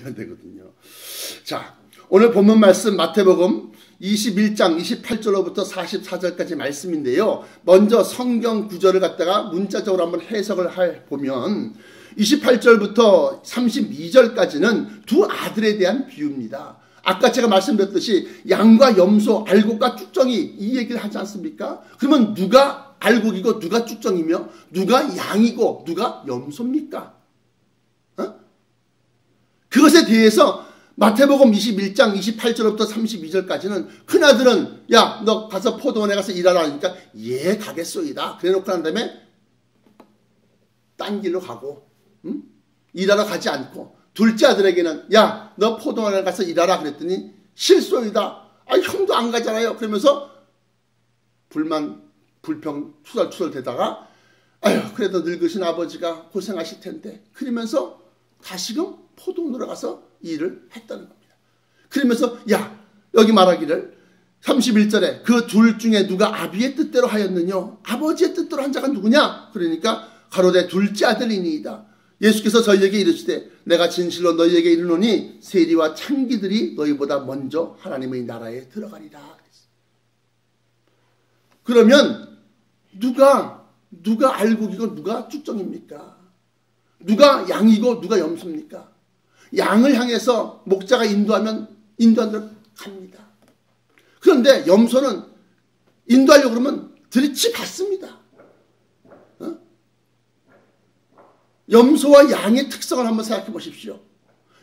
하면 되거든요. 자, 오늘 본문 말씀 마태복음 21장 28절로부터 44절까지 말씀인데요. 먼저 성경 구절을 갖다가 문자적으로 한번 해석을 해보면 28절부터 32절까지는 두 아들에 대한 비유입니다. 아까 제가 말씀드렸듯이 양과 염소, 알곡과 쭉정이 이 얘기를 하지 않습니까? 그러면 누가 알곡이고 누가 쭉정이며 누가 양이고 누가 염소입니까? 그것에 대해서 마태복음 21장 28절부터 32절까지는 큰아들은 야, 너 가서 포도원에 가서 일하라 하니까 예, 가겠소이다. 그래 놓고 난 다음에 딴 길로 가고 일하러 가지 않고, 둘째 아들에게는 야, 너 포도원에 가서 일하라 그랬더니 싫소이다. 아, 형도 안 가잖아요. 그러면서 불평 투덜투덜 대다가 아유, 그래도 늙으신 아버지가 고생하실 텐데 그러면서 다시금 포도원으로 가서 일을 했다는 겁니다. 그러면서 야, 여기 말하기를 31절에 그 둘 중에 누가 아비의 뜻대로 하였느냐, 아버지의 뜻대로 한 자가 누구냐? 그러니까 가로되 둘째 아들이니이다. 예수께서 저희에게 이르시되 내가 진실로 너희에게 이르노니 세리와 창기들이 너희보다 먼저 하나님의 나라에 들어가리라. 그러면 누가 알곡이고 누가 쭉정입니까? 누가 양이고 누가 염소입니까? 양을 향해서 목자가 인도하면 인도한 대로 갑니다. 그런데 염소는 인도하려고 그러면 들이치받습니다. 염소와 양의 특성을 한번 생각해 보십시오.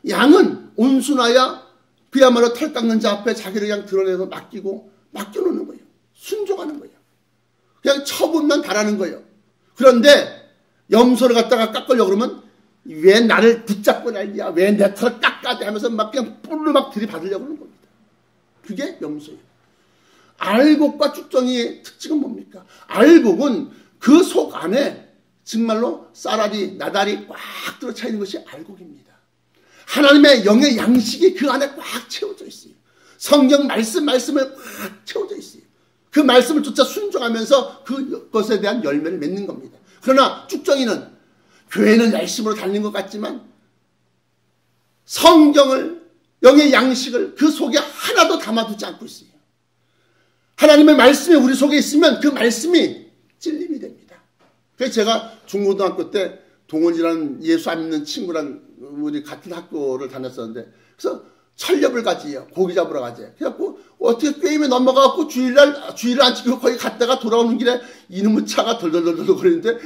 양은 온순하야 그야말로 털 깎는 자 앞에 자기를 그냥 드러내서 맡겨놓는 거예요. 순종하는 거예요. 그냥 처분만 바라는 거예요. 그런데 염소를 갖다가 깎으려고 그러면 왜 나를 붙잡고 난리야, 왜 내 털을 깎아대 하면서 막 그냥 뿔로 막 들이받으려고 하는 겁니다. 그게 염소예요. 알곡과 쭉정이의 특징은 뭡니까? 알곡은 그 속 안에 정말로 쌀알이 나달이 꽉 들어차 있는 것이 알곡입니다. 하나님의 영의 양식이 그 안에 꽉 채워져 있어요. 성경 말씀을 꽉 채워져 있어요. 그 말씀을 쫓아 순종하면서 그것에 대한 열매를 맺는 겁니다. 그러나 쭉정이는 교회는 열심으로 다니는 것 같지만 성경을, 영의 양식을 그 속에 하나도 담아두지 않고 있어요. 하나님의 말씀이 우리 속에 있으면 그 말씀이 찔림이 됩니다. 그래서 제가 중고등학교 때 동원이라는 예수 안 믿는 친구랑 우리 같은 학교를 다녔었는데, 그래서 철렵을 가지요. 고기 잡으러 가지. 그래갖고 어떻게 게임에 넘어가갖고 주일을 안 지키고 거기 갔다가 돌아오는 길에 이놈의 차가 덜덜덜덜 거리는데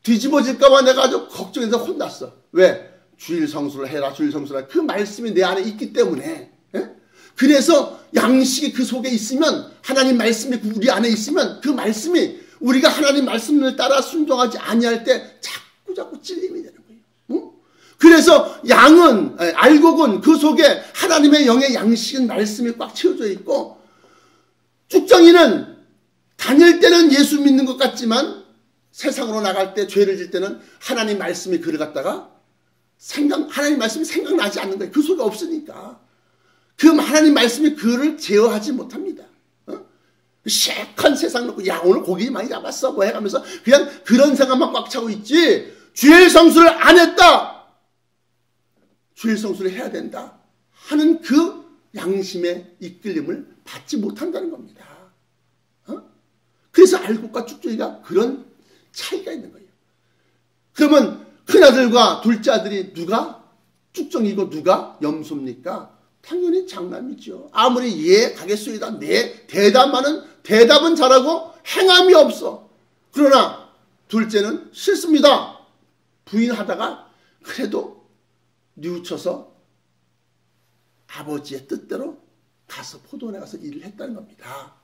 뒤집어질까봐 내가 아주 걱정해서 혼났어. 왜? 주일 성수를 해라, 주일 성수를 해라. 그 말씀이 내 안에 있기 때문에. 예? 그래서 양식이 그 속에 있으면, 하나님 말씀이 우리 안에 있으면 그 말씀이 우리가 하나님 말씀을 따라 순종하지 아니할 때 자꾸 찔림이 되는 거예요. 응? 그래서 양은, 알곡은 그 속에 하나님의 영의 양식은 말씀이 꽉 채워져 있고, 쭉정이는 다닐 때는 예수 믿는 것 같지만 세상으로 나갈 때, 죄를 질 때는 하나님 말씀이 그를 갖다가 하나님 말씀이 생각나지 않는 거예요. 그 속에 없으니까. 그 하나님 말씀이 그를 제어하지 못합니다. 시큰 세상 놓고 야, 오늘 고기 많이 잡았어 뭐 해가면서 그냥 그런 생각만 꽉 차고 있지, 주일 성수를 안 했다, 주일 성수를 해야 된다 하는 그 양심의 이끌림을 받지 못한다는 겁니다. 그래서 알곡과 쭉정이가 그런 차이가 있는 거예요. 그러면 큰아들과 둘째 아들이 누가 쭉정이고 누가 염소입니까? 당연히 장남이죠. 아무리 예 가겠소이다 네 대답은 잘하고 행함이 없어. 그러나 둘째는 싫습니다. 부인하다가 그래도 뉘우쳐서 아버지의 뜻대로 가서 포도원에 가서 일을 했다는 겁니다.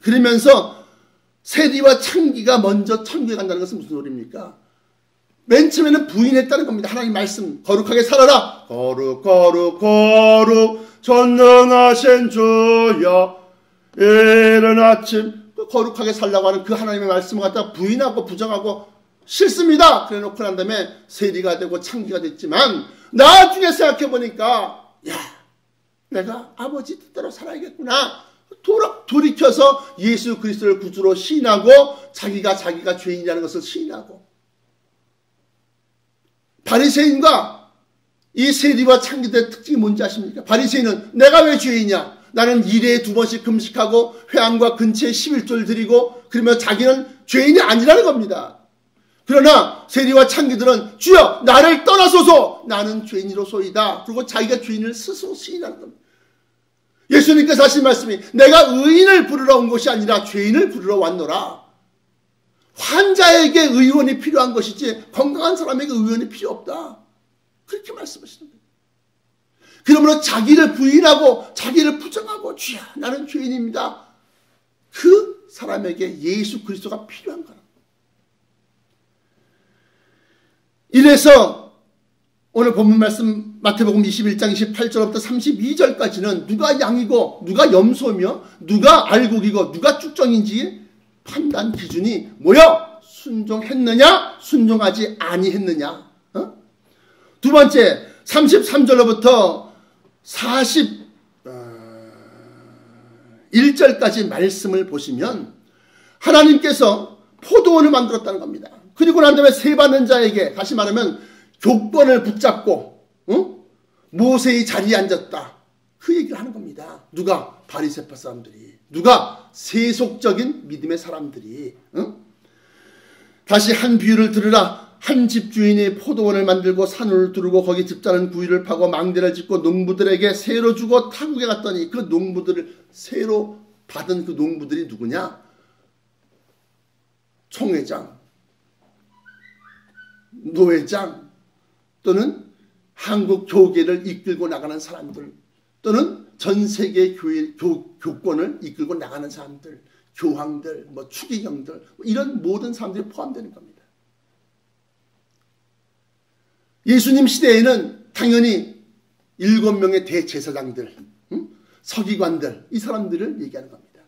그러면서 세리와 창기가 먼저 천국에 간다는 것은 무슨 소리입니까? 맨 처음에는 부인했다는 겁니다. 하나님 말씀 거룩하게 살아라. 거룩 전능하신 주여 이른 아침, 거룩하게 살라고 하는 그 하나님의 말씀을 갖다가 부인하고 부정하고 싫습니다. 그래 놓고 난 다음에 세리가 되고 창기가 됐지만 나중에 생각해보니까 야, 내가 아버지 뜻대로 살아야겠구나. 돌이켜서 예수 그리스도를 구주로 시인하고 자기가 죄인이라는 것을 시인하고, 바리새인과 이 세리와 창기들의 특징이 뭔지 아십니까? 바리새인은 내가 왜 죄이냐? 나는 1회에 2번씩 금식하고 회당과 근처에 11조를 드리고 그러면 자기는 죄인이 아니라는 겁니다. 그러나 세리와 창기들은 주여 나를 떠나소서 나는 죄인이로소이다. 그리고 자기가 죄인을 스스로 시인하는 겁니다. 예수님께서 하신 말씀이 내가 의인을 부르러 온 것이 아니라 죄인을 부르러 왔노라. 환자에게 의원이 필요한 것이지 건강한 사람에게 의원이 필요 없다. 그렇게 말씀하시는 거예요. 그러므로 자기를 부인하고 자기를 부정하고 주여 나는 죄인입니다. 그 사람에게 예수 그리스도가 필요한 거라. 이래서 오늘 본문 말씀 마태복음 21장 28절부터 32절까지는 누가 양이고 누가 염소며 누가 알곡이고 누가 쭉정인지 판단 기준이 뭐여? 순종했느냐 순종하지 아니했느냐. 두 번째 33절로부터 41절까지 말씀을 보시면 하나님께서 포도원을 만들었다는 겁니다. 그리고 난 다음에 세받는 자에게 다시 말하면 교권을 붙잡고 모세의 자리에 앉았다. 그 얘기를 하는 겁니다. 누가? 바리새파 사람들이. 누가? 세속적인 믿음의 사람들이. 다시 한 비유를 들으라. 한 집주인이 포도원을 만들고 산을 두르고 거기 집자는 구유를 파고 망대를 짓고 농부들에게 세로 주고 타국에 갔더니 그 농부들을 세로 받은 그 농부들이 누구냐? 총회장, 노회장 또는 한국 교계를 이끌고 나가는 사람들 또는 전 세계 교권을 이끌고 나가는 사람들, 교황들, 추기경들 이런 모든 사람들이 포함되는 겁니다. 예수님 시대에는 당연히 7명의 대제사장들, 서기관들 이 사람들을 얘기하는 겁니다.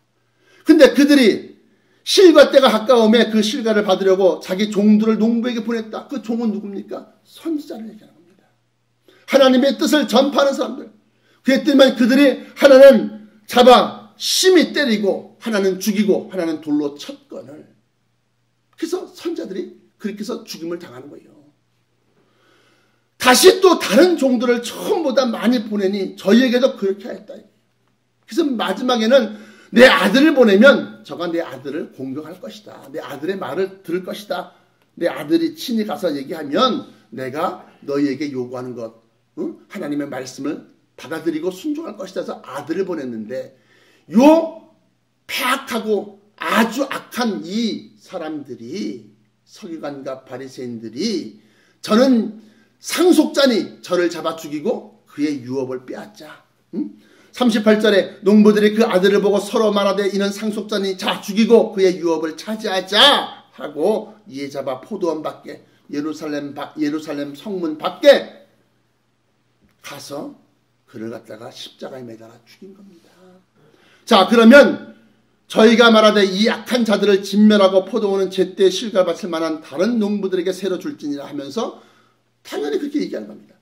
근데 그들이 실과 때가 가까움에 그 실과를 받으려고 자기 종들을 농부에게 보냈다. 그 종은 누굽니까? 선지자를 얘기하는 겁니다. 하나님의 뜻을 전파하는 사람들. 그랬더니만 그들이 하나는 잡아 심히 때리고 하나는 죽이고 하나는 돌로 쳤건을. 그래서 선자들이 그렇게 해서 죽임을 당하는 거예요. 다시 또 다른 종들을 처음보다 많이 보내니 저희에게도 그렇게 하였다. 그래서 마지막에는 내 아들을 보내면 저가 내 아들을 공경할 것이다. 내 아들의 말을 들을 것이다. 내 아들이 친히 가서 얘기하면 내가 너희에게 요구하는 것, 하나님의 말씀을 받아들이고 순종할 것이다. 해서 아들을 보냈는데 요 폐악하고 아주 악한 이 사람들이 서기관과 바리새인들이 저는 상속자니 저를 잡아 죽이고 그의 유업을 빼앗자. 38절에 농부들이 그 아들을 보고 서로 말하되 이는 상속자니 자 죽이고 그의 유업을 차지하자 하고 이에 잡아 포도원 밖에 예루살렘 성문 밖에 가서 그를 갖다가 십자가에 매달아 죽인 겁니다. 자 그러면 저희가 말하되 이 악한 자들을 진멸하고 포도원은 제때 실과 바칠 만한 다른 농부들에게 새로 줄지니라 하면서 당연히 그렇게 얘기하는 겁니다.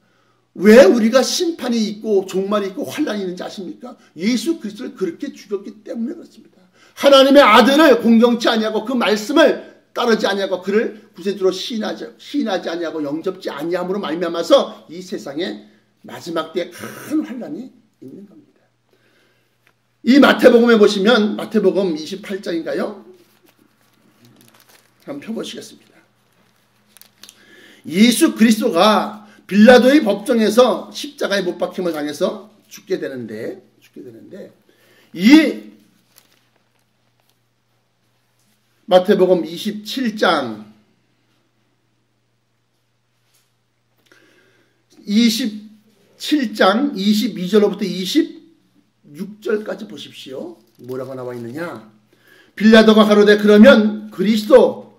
왜 우리가 심판이 있고 종말이 있고 환란이 있는지 아십니까? 예수 그리스도를 그렇게 죽였기 때문에 그렇습니다. 하나님의 아들을 공경치 아니하고 그 말씀을 따르지 아니하고 그를 구세주로 시인하지 아니하고 영접지 아니함으로 말미암아서 이 세상에 마지막 때에 큰 환란이 있는 겁니다. 이 마태복음에 보시면 마태복음 28장인가요? 한번 펴보시겠습니다. 예수 그리스도가 빌라도의 법정에서 십자가에 못 박힘을 당해서 죽게 되는데 이 마태복음 27장 22절로부터 26절까지 보십시오. 뭐라고 나와 있느냐? 빌라도가 가로되 그러면 그리스도라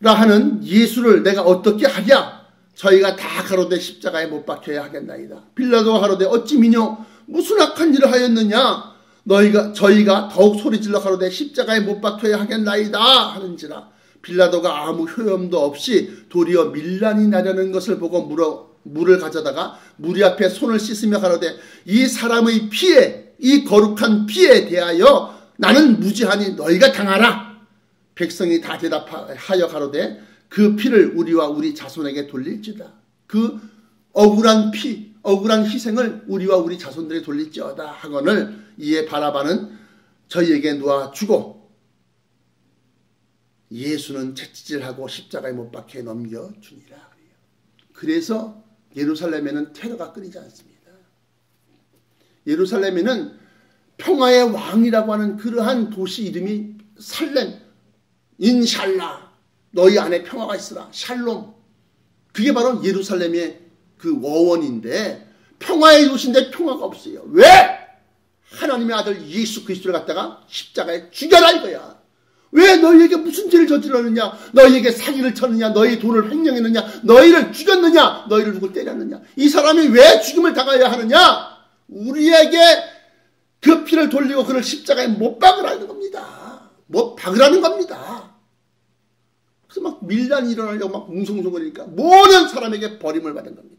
하는 예수를 내가 어떻게 하랴? 저희가 다 가로되 십자가에 못 박혀야 하겠나이다. 빌라도가 가로되 어찌 미뇨 무슨 악한 일을 하였느냐? 저희가 더욱 소리질러 가로되 십자가에 못 박혀야 하겠나이다 하는지라. 빌라도가 아무 효험도 없이 도리어 밀란이 나려는 것을 보고 물을 가져다가 무리 앞에 손을 씻으며 가로되 이 사람의 피에 이 거룩한 피에 대하여 나는 무죄하니 너희가 당하라. 백성이 다 대답하여 가로되 그 피를 우리와 우리 자손에게 돌릴지다. 그 억울한 피, 억울한 희생을 우리와 우리 자손들에 돌릴지어다 하거늘 이에 바라바는 저희에게 놓아주고 예수는 채찍질하고 십자가에 못 박혀 넘겨주니라. 그래서 예루살렘에는 테러가 끊이지 않습니다. 예루살렘에는 평화의 왕이라고 하는 그러한 도시 이름이 살렘, 인샬라, 너희 안에 평화가 있으라, 샬롬. 그게 바로 예루살렘의 그 원인데 평화의 도시인데 평화가 없어요. 왜? 하나님의 아들 예수 그리스도를 갖다가 십자가에 죽여라 이거야. 왜 너희에게 무슨 죄를 저질렀느냐? 너희에게 사기를 쳤느냐? 너희 돈을 횡령했느냐? 너희를 죽였느냐? 너희를 누굴 때렸느냐? 이 사람이 왜 죽임을 당하여야 하느냐? 우리에게 그 피를 돌리고 그를 십자가에 못 박으라는 겁니다. 못 박으라는 겁니다. 그래서 막 밀란이 일어나려고 막 웅성웅성거리니까 모든 사람에게 버림을 받은 겁니다.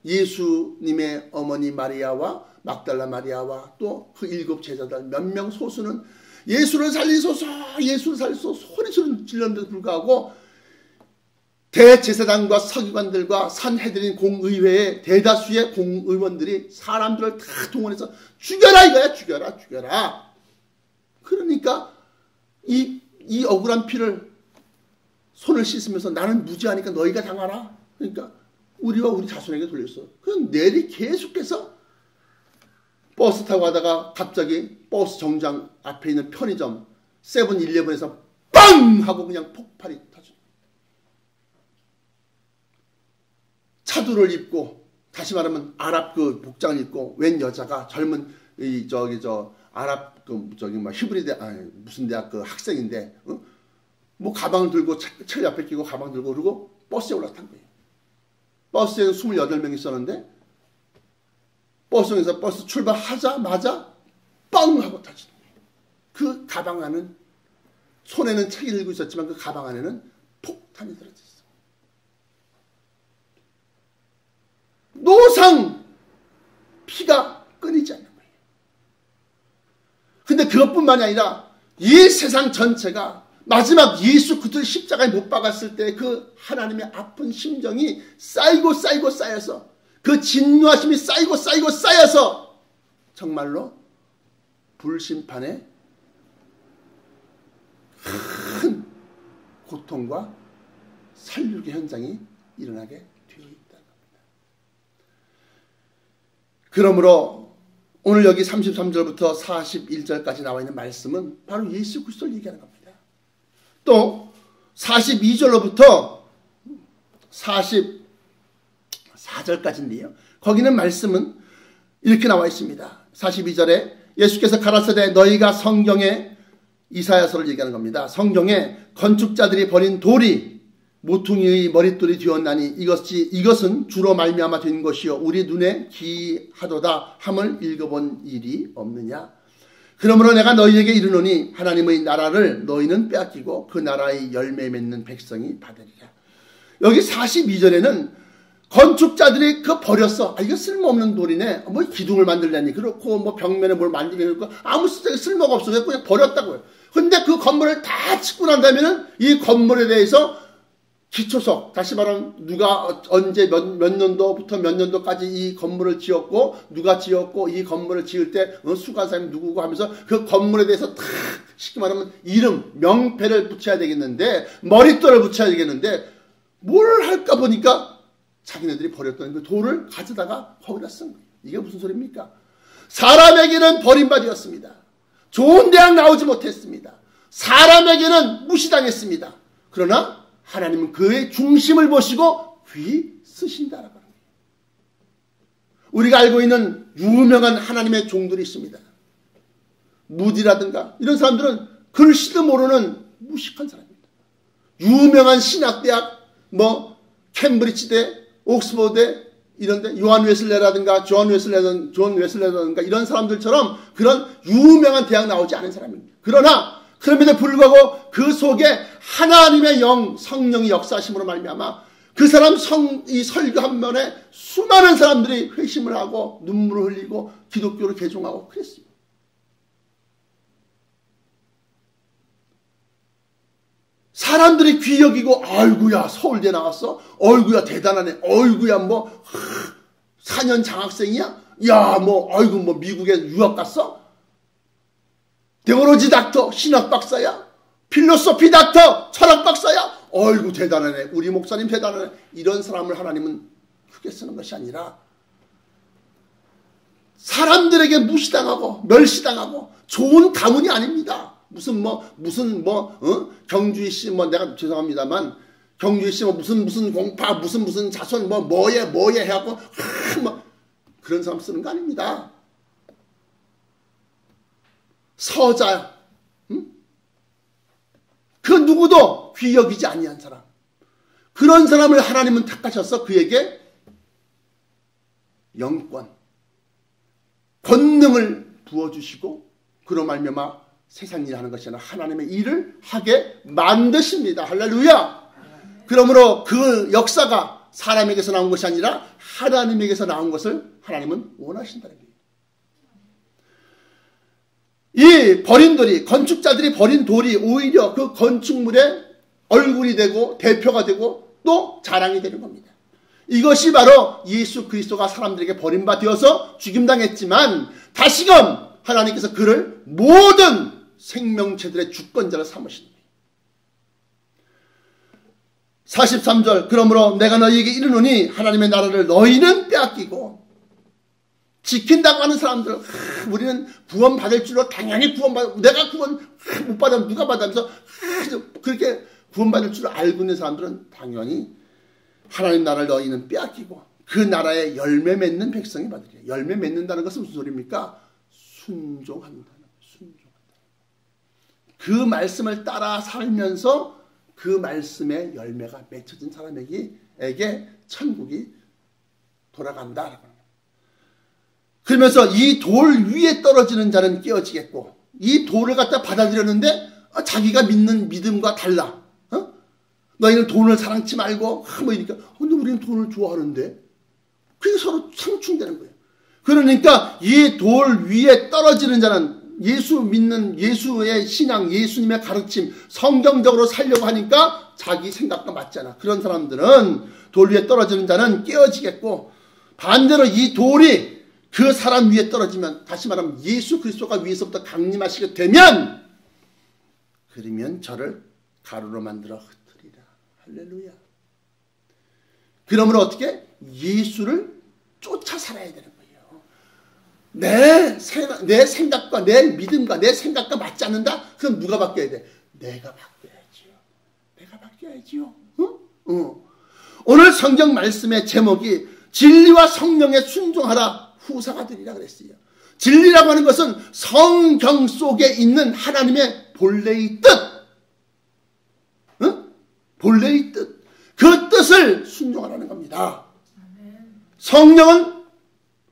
예수님의 어머니 마리아와 막달라 마리아와 또 그 7 제자들 몇 명 소수는 예수를 살리소서 예수를 살리소서 소리 질렀는데도 불구하고 대제사장과 서기관들과 산헤드린 공의회의 대다수의 공의원들이 사람들을 다 동원해서 죽여라 이거야. 죽여라 죽여라. 그러니까 이 억울한 피를 손을 씻으면서 나는 무죄하니까 너희가 당하라. 그러니까 우리와 우리 자손에게 돌렸어. 그럼 내리 계속해서 버스 타고 가다가 갑자기 버스 정장 앞에 있는 편의점 세븐일레븐에서 빵! 하고 그냥 폭발이 터져. 차두를 입고 다시 말하면 아랍 그 복장을 입고 웬 여자가 젊은 아랍 히브리 무슨 대학 그 학생인데 뭐 가방을 들고 책 앞에 끼고 가방 들고 그러고 버스에 올라탄 거예요. 버스에는 28명 있었는데 버스에서 버스 출발하자마자 뻥 하고 터지는 거예요. 그 가방 안은 손에는 책이 들고 있었지만 그 가방 안에는 폭탄이 들어져 있어. 노상 피가 끊이지 않는 거예요. 근데 그것뿐만이 아니라 이 세상 전체가 마지막 예수 그리스도를 십자가에 못 박았을 때 그 하나님의 아픈 심정이 쌓이고 쌓여서 그 진노하심이 쌓이고 쌓여서 정말로 불심판의 큰 고통과 살육의 현장이 일어나게 되어 있다는 겁니다. 그러므로 오늘 여기 33절부터 41절까지 나와 있는 말씀은 바로 예수 그리스도를 얘기하는 겁니다. 또 42절로부터 44절까지인데요. 거기는 말씀은 이렇게 나와 있습니다. 42절에 예수께서 가라사대 너희가 성경에 이사야서를 얘기하는 겁니다. 성경에 건축자들이 버린 돌이 모퉁이의 머릿돌이 되었나니 이것은 주로 말미암아 된 것이요 우리 눈에 기하도다 함을 읽어본 일이 없느냐. 그러므로 내가 너희에게 이르노니 하나님의 나라를 너희는 빼앗기고 그 나라의 열매 맺는 백성이 받으리라. 여기 42절에는 건축자들이 그 버렸어. 이거 쓸모없는 돌이네. 뭐 기둥을 만들려니 그렇고 뭐 벽면에 뭘 만들려니 그렇고 아무 쓸모가 없어. 그냥 버렸다고요. 근데 그 건물을 다 짓고 난 다음에는 이 건물에 대해서 기초석, 다시 말하면 누가 언제 몇 년도부터 몇 년도까지 이 건물을 지었고 누가 지었고 이 건물을 지을 때 수가사님 누구고 하면서 그 건물에 대해서 다 쉽게 말하면 이름, 명패를 붙여야 되겠는데 머릿돌을 붙여야 되겠는데 뭘 할까 보니까 자기네들이 버렸던 그 돌을 가져다가 거기다 쓴 거예요. 이게 무슨 소리입니까? 사람에게는 버림받이었습니다. 좋은 대학 나오지 못했습니다. 사람에게는 무시당했습니다. 그러나 하나님은 그의 중심을 보시고 귀 쓰신다라고 하는 거예요. 우리가 알고 있는 유명한 하나님의 종들이 있습니다. 무디라든가 이런 사람들은 글씨도 모르는 무식한 사람입니다. 유명한 신학대학 캠브리지대, 옥스퍼드대 이런데 요한 웨슬레라든가 존 웨슬레라든가 이런 사람들처럼 그런 유명한 대학 나오지 않은 사람입니다. 그럼에도 불구하고 그 속에 하나님의 성령이 역사하심으로 말미암아 그 사람 이 설교 한 번에 수많은 사람들이 회심을 하고 눈물을 흘리고 기독교를 개종하고 그랬어요. 사람들이 귀 여기고 아이고야 서울대 나왔어? 어이구야 대단하네. 어이구야 4년 장학생이야? 야, 뭐, 아이고, 뭐, 미국에 유학 갔어? 테올로지 닥터, 신학 박사야? 필로소피 닥터, 철학 박사야? 아이고, 대단하네. 우리 목사님 대단하네. 이런 사람을 하나님은 크게 쓰는 것이 아니라 사람들에게 무시당하고 멸시당하고 좋은 가문이 아닙니다. 경주희 씨, 내가 죄송합니다만, 경주희 씨, 무슨 공파, 무슨 자손, 뭐에 해갖고, 그런 사람 쓰는 거 아닙니다. 서자, 그 누구도 귀 여기지 아니한 사람. 그런 사람을 하나님은 택하셔서 그에게 영권, 권능을 부어주시고, 그로 말미암아 세상 일을 하는 것이 아니라 하나님의 일을 하게 만드십니다. 할렐루야. 그러므로 그 역사가 사람에게서 나온 것이 아니라 하나님에게서 나온 것을 하나님은 원하신다는 거예요. 이 버린 돌이, 건축자들이 버린 돌이 오히려 그 건축물의 얼굴이 되고 대표가 되고 또 자랑이 되는 겁니다. 이것이 바로 예수 그리스도가 사람들에게 버림받아 되어서 죽임당했지만 다시금 하나님께서 그를 모든 생명체들의 주권자를 삼으신 거예요. 43절, 그러므로 내가 너희에게 이르노니 하나님의 나라를 너희는 빼앗기고, 지킨다고 하는 사람들, 우리는 구원받을 줄로 당연히 내가 구원 못 받으면 누가 받으면서 그렇게 구원받을 줄 알고 있는 사람들은 당연히 하나님 나라를 너희는 빼앗기고 그 나라에 열매 맺는 백성이 받으리라. 열매 맺는다는 것은 무슨 소리입니까? 순종한다. 그 말씀을 따라 살면서 그 말씀의 열매가 맺혀진 사람에게 천국이 돌아간다. 그러면서 이 돌 위에 떨어지는 자는 깨어지겠고, 이 돌을 갖다 받아들였는데 자기가 믿는 믿음과 달라. 너희는 돈을 사랑치 말고 이러니까 근데 우리는 돈을 좋아하는데, 그게 서로 상충되는 거예요. 그러니까 이 돌 위에 떨어지는 자는 예수 믿는, 예수의 신앙, 예수님의 가르침, 성경적으로 살려고 하니까 자기 생각과 맞잖아. 그런 사람들은 돌 위에 떨어지는 자는 깨어지겠고, 반대로 이 돌이 그 사람 위에 떨어지면, 다시 말하면 예수 그리스도가 위에서부터 강림하시게 되면, 그러면 저를 가루로 만들어 흩으리라. 할렐루야. 그러므로 어떻게? 예수를 쫓아 살아야 되는 거예요. 내 생각과 내 믿음과 내 생각과 맞지 않는다? 그럼 누가 바뀌어야 돼? 내가 바뀌어야지요. 내가 바뀌어야지요. 오늘 성경 말씀의 제목이 진리와 성령에 순종하라 후사가 되리라 그랬어요. 진리라고 하는 것은 성경 속에 있는 하나님의 본래의 뜻, 본래의 뜻, 그 뜻을 순종하라는 겁니다. 성령은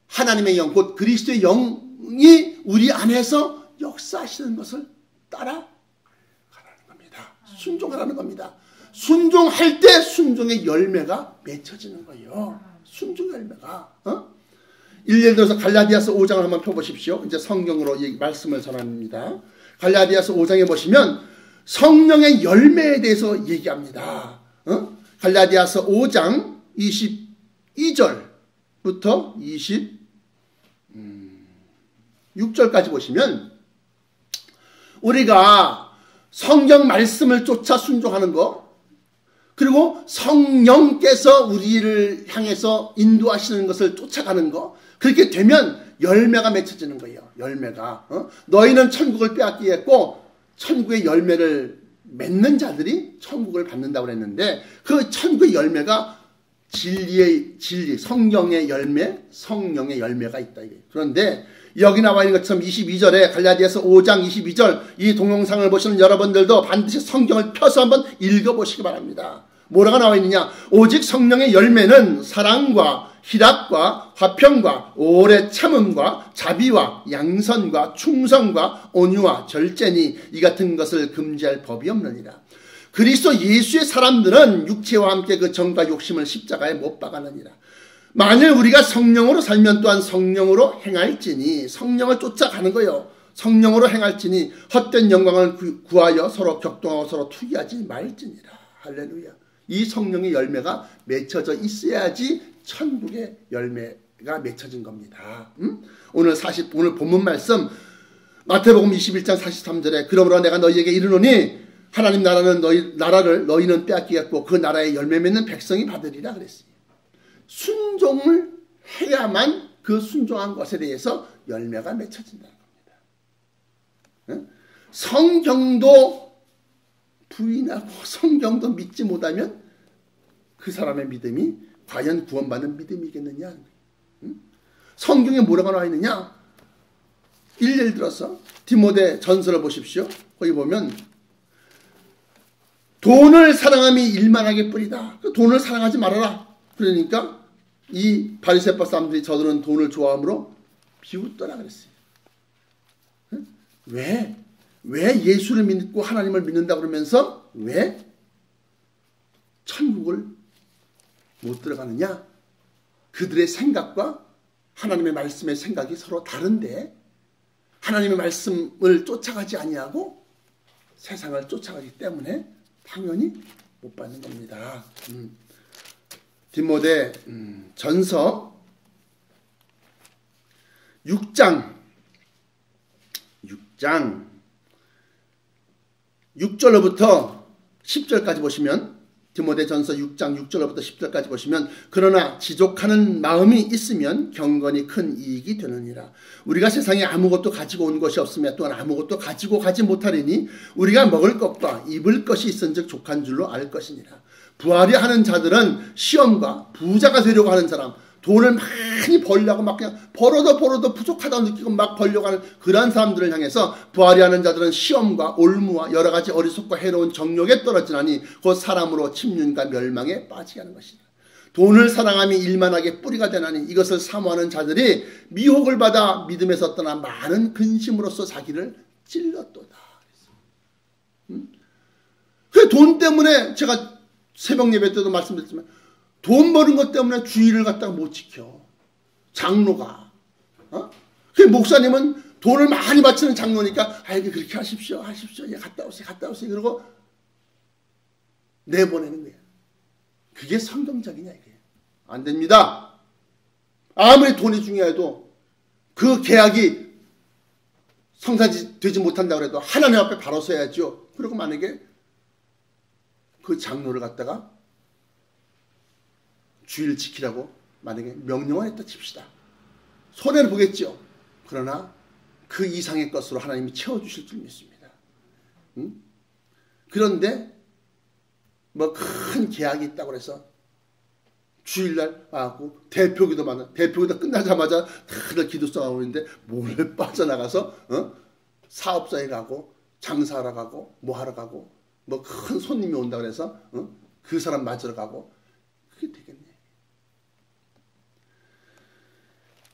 하나님의 영, 곧 그리스도의 영이 우리 안에서 역사하시는 것을 따라가라는 겁니다. 순종하라는 겁니다. 순종할 때 순종의 열매가 맺혀지는 거예요. 순종의 열매가. 예를 들어서 갈라디아서 5장을 한번 펴보십시오. 이제 성경으로 이 말씀을 전합니다. 갈라디아서 5장에 보시면 성령의 열매에 대해서 얘기합니다. 갈라디아서 5장 22절부터 26절까지 보시면 우리가 성경 말씀을 쫓아 순종하는 거, 그리고 성령께서 우리를 향해서 인도하시는 것을 쫓아가는 거, 그렇게 되면 열매가 맺혀지는 거예요. 열매가. 너희는 천국을 빼앗기겠고 천국의 열매를 맺는 자들이 천국을 받는다고 그랬는데, 그 천국의 열매가 진리, 성경의 열매, 성령의 열매가 있다. 그런데 여기 나와 있는 것처럼 22절에 갈라디아서 5장 22절 이 동영상을 보시는 여러분들도 반드시 성경을 펴서 한번 읽어보시기 바랍니다. 뭐라고 나와 있느냐? 오직 성령의 열매는 사랑과 희락과 화평과 오래 참음과 자비와 양선과 충성과 온유와 절제니 이 같은 것을 금지할 법이 없느니라. 그리스도 예수의 사람들은 육체와 함께 그 정과 욕심을 십자가에 못 박았느니라. 만일 우리가 성령으로 살면 또한 성령으로 행할지니, 성령을 쫓아가는 거요. 성령으로 행할지니 헛된 영광을 구하여 서로 격동하고 서로 투기하지 말지니라. 할렐루야. 이 성령의 열매가 맺혀져 있어야지 천국의 열매가 맺혀진 겁니다. 오늘 본문 말씀 마태복음 21장 43절에 그러므로 내가 너희에게 이르노니 하나님 나라를 너희는 빼앗기겠고 그 나라의 열매 맺는 백성이 받으리라 그랬어요. 순종을 해야만 그 순종한 것에 대해서 열매가 맺혀진다는 겁니다. 성경도 부인하고 성경도 믿지 못하면 그 사람의 믿음이 과연 구원받는 믿음이겠느냐. 성경에 뭐라고 나와 있느냐. 예를 들어서 디모데 전서를 보십시오. 거기 보면 돈을 사랑함이 일만하게 뿌리다. 돈을 사랑하지 말아라. 그러니까 이 바리새파 사람들이 저들은 돈을 좋아함으로 비웃더라 그랬어요. 왜 예수를 믿고 하나님을 믿는다 그러면서 왜 천국을 못 들어가느냐? 그들의 생각과 하나님의 말씀의 생각이 서로 다른데 하나님의 말씀을 쫓아가지 아니하고 세상을 쫓아가기 때문에 당연히 못 받는 겁니다. 디모데 전서 6장 6절로부터 10절까지 보시면 디모데 전서 6장 6절로부터 10절까지 보시면 그러나 지족하는 마음이 있으면 경건이 큰 이익이 되느니라. 우리가 세상에 아무것도 가지고 온 것이 없으며 또한 아무것도 가지고 가지 못하리니 우리가 먹을 것과 입을 것이 있은즉 족한 줄로 알 것이니라. 부하려 하는 자들은 시험과 부자가 되려고 하는 사람, 돈을 많이 벌려고 막 그냥 벌어도 부족하다고 느끼고 막 벌려고 하는 그러한 사람들을 향해서 부하려 하는 자들은 시험과 올무와 여러 가지 어리석고 해로운 정욕에 떨어지나니 곧 사람으로 침륜과 멸망에 빠지게 하는 것이다. 돈을 사랑함이 일만하게 뿌리가 되나니 이것을 사모하는 자들이 미혹을 받아 믿음에서 떠나 많은 근심으로써 자기를 찔렀도다. 그 돈 때문에 제가 새벽 예배 때도 말씀드렸지만 돈 버는 것 때문에 주의를 갖다가 못 지켜. 장로가. 그 목사님은 돈을 많이 바치는 장로니까 이게 그렇게 하십시오. 예, 갔다 오세요. 그러고 내보내는 거야. 그게 성경적이냐 이게. 안 됩니다. 아무리 돈이 중요해도 그 계약이 성사되지 못한다고 해도 하나님 앞에 바로 서야죠. 그리고 만약에 그 장로를 갖다가 주의를 지키라고 만약에 명령을 했다 칩시다. 손해를 보겠죠. 그러나 그 이상의 것으로 하나님이 채워주실 줄 믿습니다. 그런데 뭐 큰 계약이 있다고 해서 주일날 와갖고 대표기도 끝나자마자 다들 기도성하고 있는데 몰래 빠져나가서 사업자에 가고 장사하러 가고 뭐 하러 가고 뭐 큰 손님이 온다고 해서 그 사람 맞으러 가고 그게 되겠네.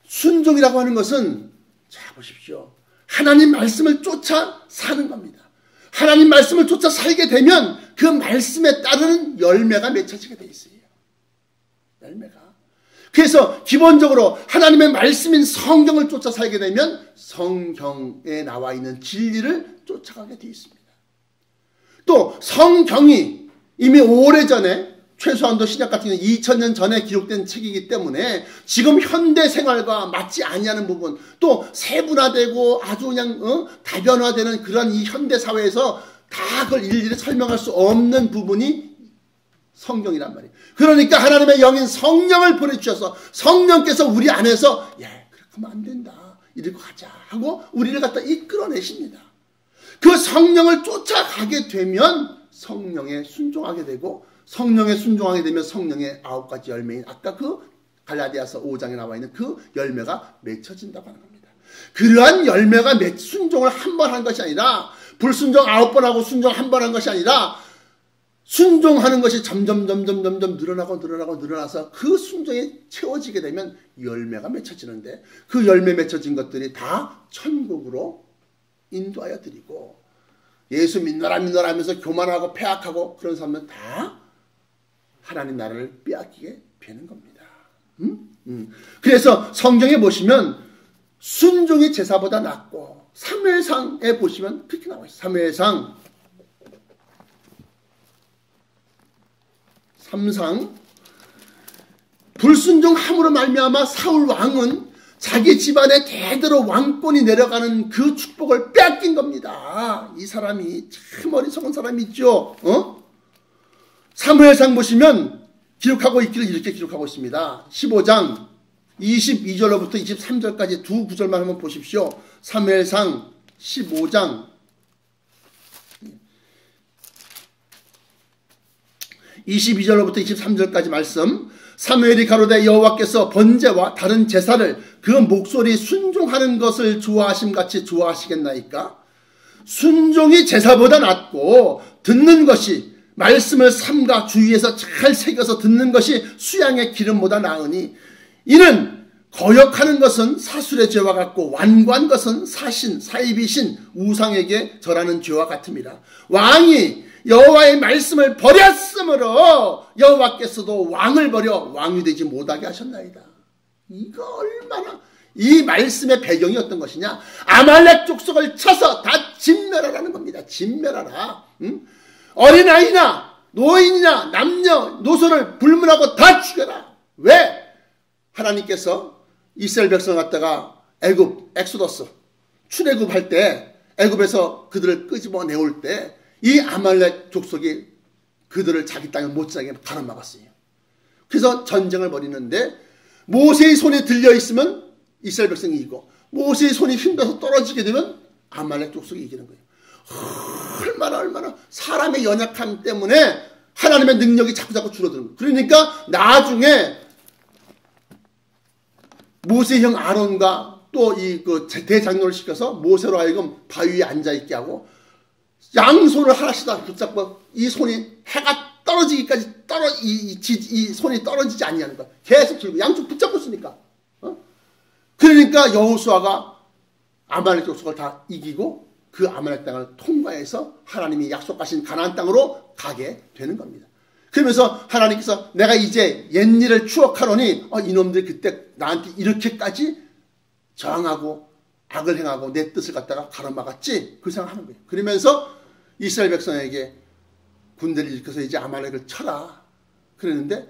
순종이라고 하는 것은 자 보십시오. 하나님 말씀을 쫓아 사는 겁니다. 하나님 말씀을 쫓아 살게 되면 그 말씀에 따르는 열매가 맺혀지게 돼 있어요. 열매가. 그래서 기본적으로 하나님의 말씀인 성경을 쫓아 살게 되면 성경에 나와 있는 진리를 쫓아가게 돼 있습니다. 또 성경이 이미 오래전에 최소한도 신약 같은 경우는 2000년 전에 기록된 책이기 때문에 지금 현대 생활과 맞지 아니하는 부분 또 세분화되고 아주 그냥 다변화되는 그런 이 현대 사회에서 다 그걸 일일이 설명할 수 없는 부분이 성경이란 말이에요. 그러니까 하나님의 영인 성령을 보내주셔서 성령께서 우리 안에서 그렇게 하면 안 된다. 이리고 가자 하고 우리를 갖다 이끌어내십니다. 그 성령을 쫓아가게 되면 성령에 순종하게 되고 성령에 순종하게 되면 성령의 9가지 열매인 아까 그 갈라디아서 5장에 나와 있는 그 열매가 맺혀진다고 하는 겁니다. 그러한 열매가 순종을 한 번 한 것이 아니라 불순종 9번 하고 순종 한 번 한 것이 아니라 순종하는 것이 점점 늘어나서 그 순종이 채워지게 되면 열매가 맺혀지는데 그 열매 맺혀진 것들이 다 천국으로 인도하여 드리고 예수 믿노라 하면서 교만하고 폐악하고 그런 사람은 다 하나님 나라를 빼앗기게 되는 겁니다. 그래서 성경에 보시면 순종이 제사보다 낫고 사무엘상에 보시면 그렇게 나와 있어요. 사무엘상 3상 불순종함으로 말미암아 사울 왕은 자기 집안에 대대로 왕권이 내려가는 그 축복을 빼앗긴 겁니다. 이 사람이 참 어리석은 사람이 있죠. 사무엘상 보시면 기록하고 있기를 이렇게 기록하고 있습니다. 15장 22절로부터 23절까지 두 구절만 한번 보십시오. 사무엘상 15장 22절로부터 23절까지 말씀. 사무엘이 가로되 여호와께서 번제와 다른 제사를 그 목소리 순종하는 것을 좋아하심같이 좋아하시겠나이까? 순종이 제사보다 낫고 듣는 것이 말씀을 삼가 주위에서 잘 새겨서 듣는 것이 수양의 기름보다 나으니 이는 거역하는 것은 사술의 죄와 같고 완고한 것은 사신, 사입이신 우상에게 절하는 죄와 같음이라. 왕이 여호와의 말씀을 버렸으므로 여호와께서도 왕을 버려 왕이 되지 못하게 하셨나이다. 이거 얼마나 이 말씀의 배경이 어떤 것이냐. 아말렉 족속을 쳐서 다 진멸하라는 겁니다. 진멸하라. 어린아이나 노인이나 남녀 노소를 불문하고 다 죽여라. 왜? 하나님께서 이스라엘 백성을 갖다가 엑소더스 출애굽할 때 애굽에서 그들을 끄집어내올 때 이 아말렉 족속이 그들을 자기 땅에 못 자게 가로막았어요. 그래서 전쟁을 벌이는데 모세의 손에 들려있으면 이스라엘 백성이 이기고 모세의 손이 힘들어서 떨어지게 되면 아말렉 족속이 이기는 거예요. 얼마나 사람의 연약함 때문에 하나님의 능력이 자꾸 줄어드는 거예요. 그러니까 나중에 모세 형 아론과 또 이 대장로를 시켜서 모세로 하여금 바위 위에 앉아있게 하고 양손을 하나씩 다 붙잡고 이 손이 해가 떨어지기까지 이 손이 떨어지지 않냐는 거야. 계속 들고 양쪽 붙잡고 있으니까. 그러니까 여호수아가 아말렉 족속을 다 이기고 그 아말렉 땅을 통과해서 하나님이 약속하신 가나안 땅으로 가게 되는 겁니다. 그러면서 하나님께서 내가 이제 옛일을 추억하노니 이놈들이 그때 나한테 이렇게까지 저항하고 악을 행하고 내 뜻을 갖다가 가로막았지 그 생각하는 거예요. 그러면서 이스라엘 백성에게 군대를 일으켜서 이제 아말렉을 쳐라 그랬는데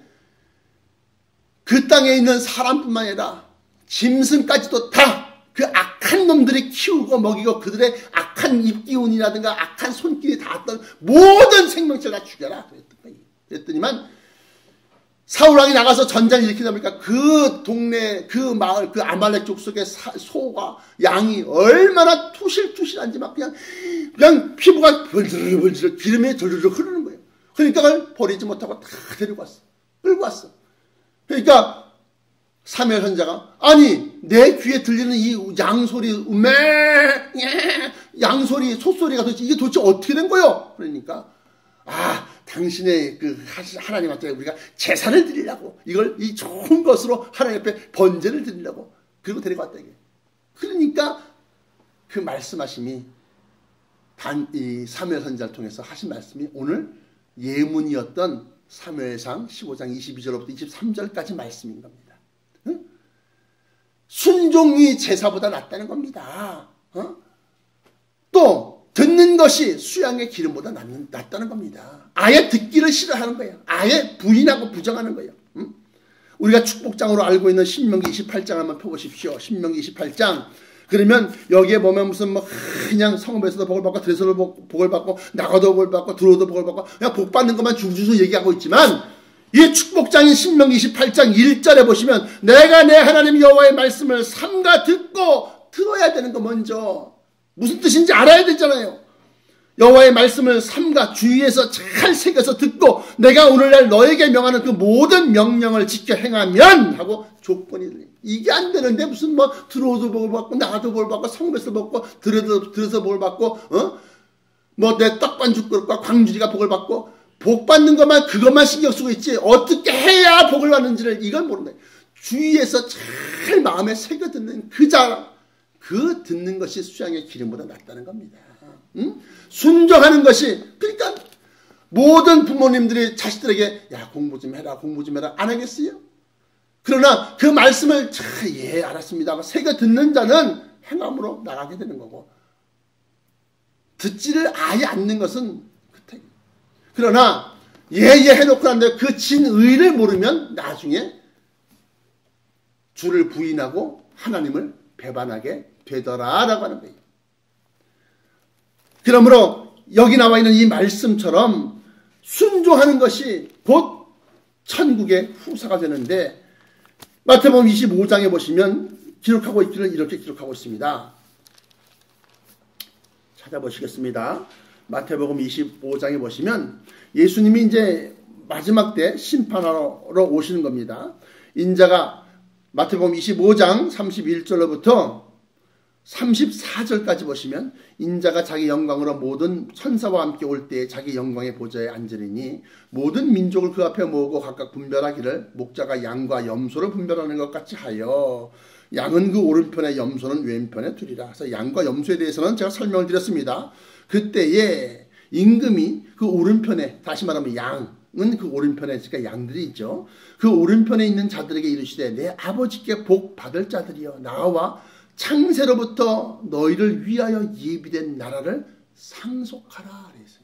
그 땅에 있는 사람뿐만 아니라 짐승까지도 다 그 악한 놈들이 키우고 먹이고 그들의 악한 입기운이라든가 악한 손길이 닿았던 모든 생명체를 다 죽여라 그랬던 거예요. 그랬더니만 사울왕이 나가서 전쟁을 일으키다 보니까 그 동네 그 마을 그 아말렉 족속의 소가 양이 얼마나 투실투실한지 막 그냥 피부가 벌들벌들 기름이 들르르 흐르는 거예요. 그러니까 그걸 버리지 못하고 다 데리고 왔어. 끌고 왔어. 그러니까 사무엘 선지자가 아니 내 귀에 들리는 이 양소리 양소리 소소리가 이게 도대체 어떻게 된 거요? 그러니까 당신의 그 하나님한테 우리가 제사를 드리려고 이걸 이 좋은 것으로 하나님 앞에 번제를 드리려고 그리고 데려갔다 이게. 그러니까 그 말씀하심이 이 사무엘 선지자를 통해서 하신 말씀이 오늘 예문이었던 사무엘상 15장 22절부터 23절까지 말씀인 겁니다. 응? 순종이 제사보다 낫다는 겁니다. 또 듣는 것이 수양의 기름보다 낫다는 겁니다. 아예 듣기를 싫어하는 거예요. 아예 부인하고 부정하는 거예요. 응? 우리가 축복장으로 알고 있는 신명기 28장 한번 펴보십시오. 신명기 28장. 그러면 여기에 보면 무슨 그냥 성읍에서도 복을 받고 들에서도 복을 받고 나가도 복을 받고 들어오도 복을 받고 그냥 복 받는 것만 줄줄서 얘기하고 있지만 이 축복장인 신명기 28장 1절에 보시면 내가 내 하나님 여호와의 말씀을 삼가 듣고 들어야 되는 거 먼저 무슨 뜻인지 알아야 되잖아요. 여호와의 말씀을 삼가 주위에서 잘 새겨서 듣고 내가 오늘날 너에게 명하는 그 모든 명령을 지켜 행하면 하고 조건이 들려요. 이게 안 되는데 무슨 들어오도 복을 받고 나가도 복을 받고 성읍에서 먹고 들어서 복을 받고 내 떡반죽 그릇과 광주리가 복을 받고 복 받는 것만 그것만 신경 쓰고 있지 어떻게 해야 복을 받는지를 이걸 모른다. 주위에서 잘 마음에 새겨 듣는 그 듣는 것이 수양의 기름보다 낫다는 겁니다. 응? 순종하는 것이 그러니까 모든 부모님들이 자식들에게 야 공부 좀 해라 안 하겠어요? 그러나 그 말씀을 예 알았습니다 새겨 듣는 자는 행함으로 나가게 되는 거고 듣지를 아예 않는 것은 그러나 예예 해놓고 난데 그 진의를 모르면 나중에 주를 부인하고 하나님을 배반하게 되더라라고 하는 거예요. 그러므로 여기 나와 있는 이 말씀처럼 순종하는 것이 곧 천국의 후사가 되는데, 마태복음 25장에 보시면 기록하고 있기를 이렇게 기록하고 있습니다. 찾아보시겠습니다. 마태복음 25장에 보시면 예수님이 이제 마지막 때 심판하러 오시는 겁니다. 인자가 마태복음 25장 31절로부터 34절까지 보시면 인자가 자기 영광으로 모든 천사와 함께 올 때에 자기 영광의 보좌에 앉으리니 모든 민족을 그 앞에 모으고 각각 분별하기를 목자가 양과 염소를 분별하는 것 같이 하여 양은 그 오른편에 염소는 왼편에 두리라. 그래서 양과 염소에 대해서는 제가 설명을 드렸습니다. 그때에 임금이 그 오른편에, 다시 말하면 양은 그 오른편에, 그러니까 양들이 있죠. 그 오른편에 있는 자들에게 이르시되 내 아버지께 복 받을 자들이여 나와 창세로부터 너희를 위하여 예비된 나라를 상속하라. 그래서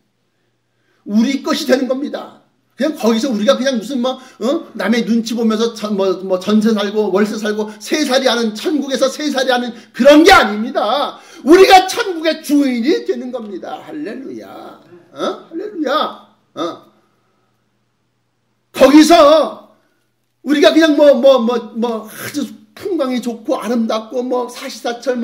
우리 것이 되는 겁니다. 그냥 거기서 우리가 그냥 무슨 남의 눈치 보면서 전세 살고 월세 살고 세살이 하는, 천국에서 세살이 하는 그런 게 아닙니다. 우리가 천국의 주인이 되는 겁니다. 할렐루야. 할렐루야. 거기서 우리가 그냥 아주 풍광이 좋고 아름답고 사시사철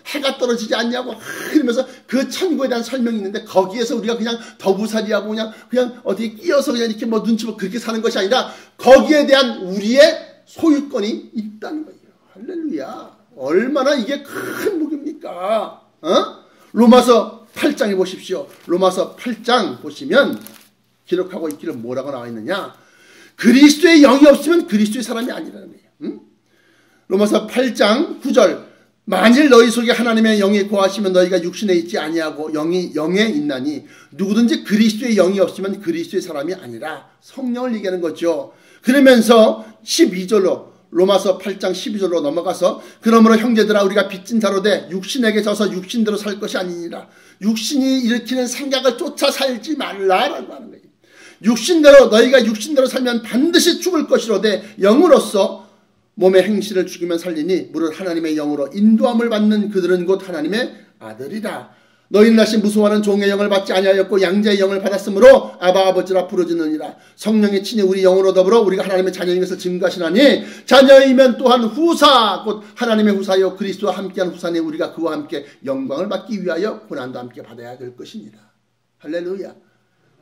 해가 떨어지지 않냐고 이러면서 그 천국에 대한 설명이 있는데, 거기에서 우리가 그냥 더부살이하고 그냥 어디 끼어서 그냥 이렇게 눈치 보고 그렇게 사는 것이 아니라 거기에 대한 우리의 소유권이 있다는 거예요. 할렐루야. 얼마나 이게 큰 복입니까? 로마서 8장에 보십시오. 로마서 8장 보시면 기록하고 있기를 뭐라고 나와 있느냐? 그리스도의 영이 없으면 그리스도의 사람이 아니라는 거예요. 로마서 8장 9절 만일 너희 속에 하나님의 영이 거하시면 너희가 육신에 있지 아니하고 영에 있나니 누구든지 그리스도의 영이 없으면 그리스도의 사람이 아니라 성령을 얘기하는 거죠. 그러면서 12절로 로마서 8장 12절로 넘어가서 그러므로 형제들아 우리가 빚진 자로 돼 육신에게 져서 육신대로 살 것이 아니니라. 육신이 일으키는 생각을 쫓아 살지 말라라고 하는 거예요. 육신대로 너희가 육신대로 살면 반드시 죽을 것이로되 영으로서 몸의 행실을 죽이면 살리니 무릇 하나님의 영으로 인도함을 받는 그들은 곧 하나님의 아들이라. 너희는 다시 무수하는 종의 영을 받지 아니하였고 양자의 영을 받았으므로 아바 아버지라 부르짖느니라. 성령이 친히 우리 영으로 더불어 우리가 하나님의 자녀인 것을 증거하시나니 자녀이면 또한 후사 곧 하나님의 후사여 그리스도와 함께한 후사니 우리가 그와 함께 영광을 받기 위하여 고난도 함께 받아야 될 것이니라. 할렐루야.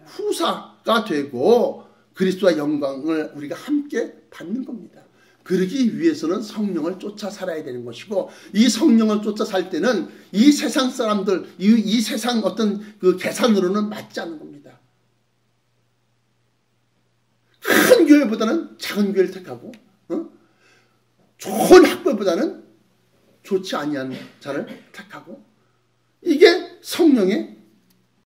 후사가 되고 그리스도와 영광을 우리가 함께 받는 겁니다. 그러기 위해서는 성령을 쫓아 살아야 되는 것이고, 이 성령을 쫓아 살 때는 이 세상 사람들, 이 세상 어떤 그 계산으로는 맞지 않는 겁니다. 큰 교회보다는 작은 교회를 택하고, 좋은 학교보다는 좋지 아니한 자를 택하고, 이게 성령의